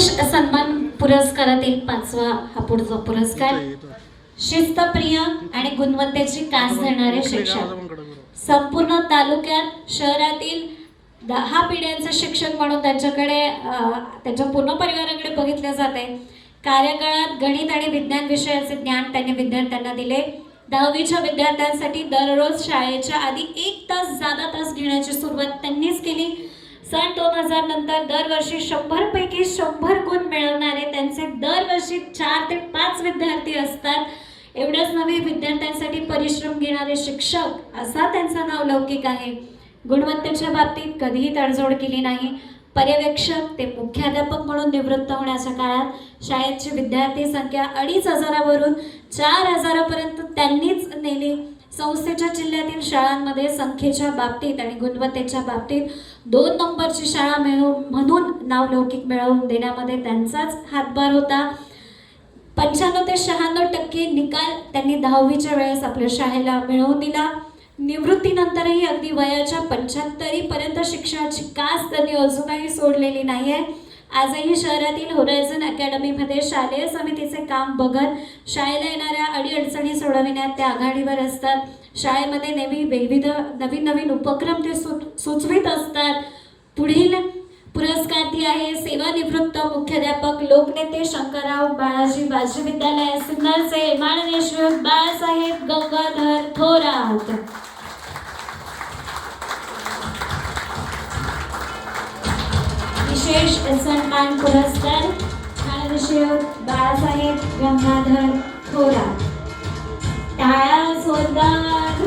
सन्मान पुरस्कारातील 5वा हा पुढचा पुरस्कार शिस्तप्रिय आणि गुणवत्तेची कास धरणारे शिक्षक. संपूर्ण तालुक्यात शहरातील 10 पिढ्यांचे शिक्षक म्हणून त्यांच्याकडे त्यांच्या पूर्ण परिवाराकडे बघितले जाते. कार्यकाळात गणित आणि विज्ञान विषयाचे ज्ञान त्यांनी विद्यार्थ्यांना दिले. 10वीच्या विद्यार्थ्यांसाठी दररोज शाळेच्या आधी 1 तास जादा तास घेण्याची सुरुवात त्यांनीच केली. सन 2000 नंतर दरवर्षी 100 पैकी 100 गुण मिळवणारे त्यांचे दरवर्षी 4 ते 5 विद्यार्थी असतात. एवढंच नव्हे, विद्यार्थ्यांसाठी परिश्रम घेणारे शिक्षक असा त्यांचा नाव लौकिक आहे. गुणवत्तेच्या बाबतीत कधीही तडजोड केली नाही. पर्यवेक्षक ते मुख्याध्यापक म्हणून निवृत्त होण्याच्या काळात शाळेची विद्यार्थी संख्या 2500 वरून 4000 पर्यंत त्यांनीच नेली. संस्थेच्या जिल्ह्यातील शाळांमध्ये संख्येच्या बाबतीत आणि गुणवत्तेच्या बाबतीत 2 नंबरची शाळा म्हणून नावलौकिक मिळवून देण्यामध्ये त्यांचाच हातभार होता. 95 ते 96% निकाल त्यांनी 10वीच्या वेळेस आपल्या शाळेला मिळवून दिला. निवृत्तीनंतरही अगदी वयाच्या 75 पर्यंत शिक्षणाची कास त्यांनी अजूनही सोडलेली नाही आहे. आजही शहरातील होरायझन अकॅडमीमध्ये शालेय समितीचे काम बघत शाळेला येणाऱ्या अडीअडचणी सोडविण्यात ते आघाडीवर असतात. शाळेमध्ये नेहमी विविध नवीन उपक्रम ते सुचवित असतात. पुढील पुरस्कारार्थी आहे सेवानिवृत्त मुख्याध्यापक लोकनेते शंकरराव बाळाजी बाजी विद्यालय सिन्नरचे माननीय श्री बाळासाहेब गंगाधर थोरात. विशेष सन्मान पुरस्कार माननीय श्री बाळासाहेब गंगाधर थोरात. टाळ्या जोरदार.